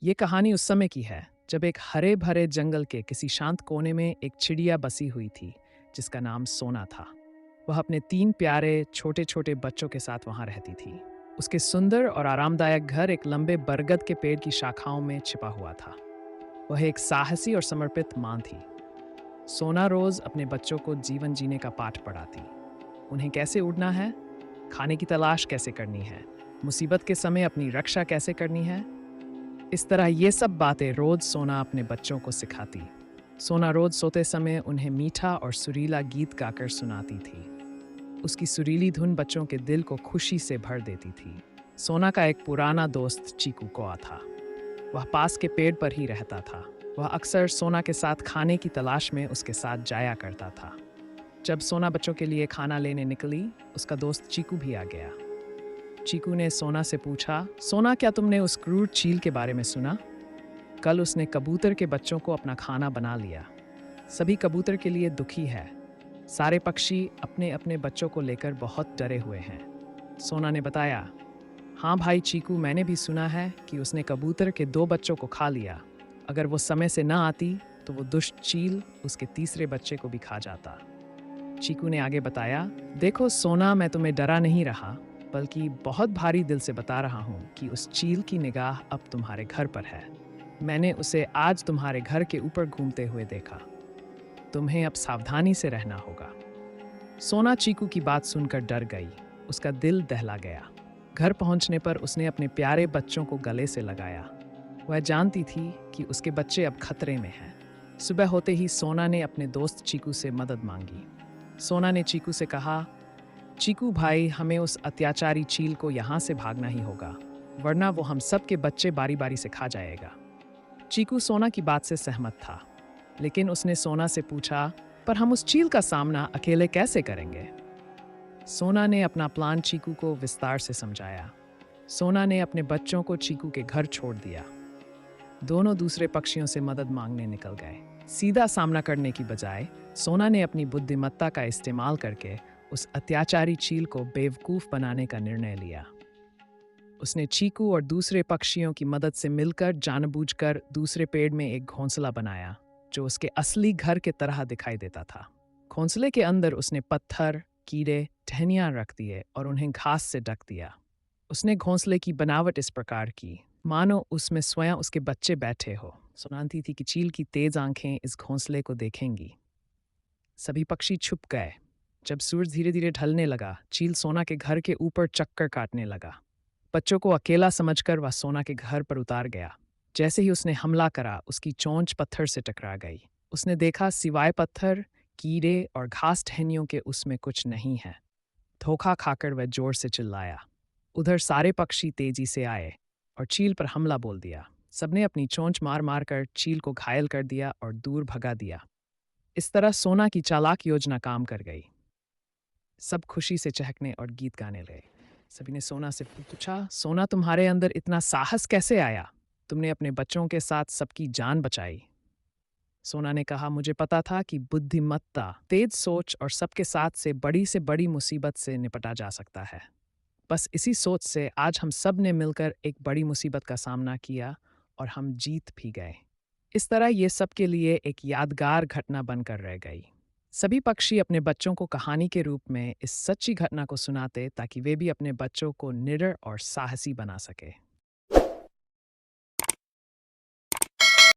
ये कहानी उस समय की है जब एक हरे भरे जंगल के किसी शांत कोने में एक चिड़िया बसी हुई थी जिसका नाम सोना था। वह अपने तीन प्यारे छोटे छोटे बच्चों के साथ वहां रहती थी। उसके सुंदर और आरामदायक घर एक लंबे बरगद के पेड़ की शाखाओं में छिपा हुआ था। वह एक साहसी और समर्पित मां थी। सोना रोज अपने बच्चों को जीवन जीने का पाठ पढ़ाती। उन्हें कैसे उड़ना है, खाने की तलाश कैसे करनी है, मुसीबत के समय अपनी रक्षा कैसे करनी है। इस तरह ये सब बातें रोज सोना अपने बच्चों को सिखाती। सोना रोज सोते समय उन्हें मीठा और सुरीला गीत गाकर सुनाती थी। उसकी सुरीली धुन बच्चों के दिल को खुशी से भर देती थी। सोना का एक पुराना दोस्त चीकू कौआ था। वह पास के पेड़ पर ही रहता था। वह अक्सर सोना के साथ खाने की तलाश में उसके साथ जाया करता था। जब सोना बच्चों के लिए खाना लेने निकली, उसका दोस्त चीकू भी आ गया। चीकू ने सोना से पूछा, सोना, क्या तुमने उस क्रूर चील के बारे में सुना? कल उसने कबूतर के बच्चों को अपना खाना बना लिया। सभी कबूतर के लिए दुखी है। सारे पक्षी अपने अपने बच्चों को लेकर बहुत डरे हुए हैं। सोना ने बताया, हाँ भाई चीकू, मैंने भी सुना है कि उसने कबूतर के दो बच्चों को खा लिया। अगर वो समय से ना आती तो वो दुष्ट चील उसके तीसरे बच्चे को भी खा जाता। चीकू ने आगे बताया, देखो सोना, मैं तुम्हें डरा नहीं रहा, बल्कि बहुत भारी दिल से बता रहा हूँ कि उस चील की निगाह अब तुम्हारे घर पर है। मैंने उसे आज तुम्हारे घर के ऊपर घूमते हुए देखा। तुम्हें अब सावधानी से रहना होगा। सोना चीकू की बात सुनकर डर गई। उसका दिल दहला गया। घर पहुंचने पर उसने अपने प्यारे बच्चों को गले से लगाया। वह जानती थी कि उसके बच्चे अब खतरे में हैं। सुबह होते ही सोना ने अपने दोस्त चीकू से मदद मांगी। सोना ने चीकू से कहा, चीकू भाई, हमें उस अत्याचारी चील को यहाँ से भागना ही होगा, वरना वो हम सब के बच्चे बारी बारी से खा जाएगा। चीकू सोना की बात से सहमत था, लेकिन उसने सोना से पूछा, पर हम उस चील का सामना अकेले कैसे करेंगे? सोना ने अपना प्लान चीकू को विस्तार से समझाया। सोना ने अपने बच्चों को चीकू के घर छोड़ दिया। दोनों दूसरे पक्षियों से मदद मांगने निकल गए। सीधा सामना करने की बजाय सोना ने अपनी बुद्धिमत्ता का इस्तेमाल करके उस अत्याचारी चील को बेवकूफ बनाने का निर्णय लिया। उसने चीकू और दूसरे पक्षियों की मदद से मिलकर जानबूझकर दूसरे पेड़ में एक घोंसला बनाया जो उसके असली घर के तरह दिखाई देता था। घोंसले के अंदर उसने पत्थर, कीड़े, टहनियां रख दिए और उन्हें घास से ढक दिया। उसने घोंसले की बनावट इस प्रकार की मानो उसमें स्वयं उसके बच्चे बैठे हो। सुनाती थी कि चील की तेज आंखें इस घोंसले को देखेंगी। सभी पक्षी छुप गए। जब सूरज धीरे धीरे ढलने लगा, चील सोना के घर के ऊपर चक्कर काटने लगा। बच्चों को अकेला समझकर वह सोना के घर पर उतार गया। जैसे ही उसने हमला करा, उसकी चोंच पत्थर से टकरा गई। उसने देखा सिवाय पत्थर, कीड़े और घास टहनियों के उसमें कुछ नहीं है। धोखा खाकर वह जोर से चिल्लाया। उधर सारे पक्षी तेजी से आए और चील पर हमला बोल दिया। सबने अपनी चोंच मार मार कर चील को घायल कर दिया और दूर भगा दिया। इस तरह सोना की चालाक योजना काम कर गई। सब खुशी से चहकने और गीत गाने लगे। सभी ने सोना से पूछा, सोना, तुम्हारे अंदर इतना साहस कैसे आया? तुमने अपने बच्चों के साथ सबकी जान बचाई। सोना ने कहा, मुझे पता था कि बुद्धिमत्ता, तेज सोच और सबके साथ से बड़ी मुसीबत से निपटा जा सकता है। बस इसी सोच से आज हम सब ने मिलकर एक बड़ी मुसीबत का सामना किया और हम जीत भी गए। इस तरह ये सब के लिए एक यादगार घटना बनकर रह गई। सभी पक्षी अपने बच्चों को कहानी के रूप में इस सच्ची घटना को सुनाते ताकि वे भी अपने बच्चों को निडर और साहसी बना सके।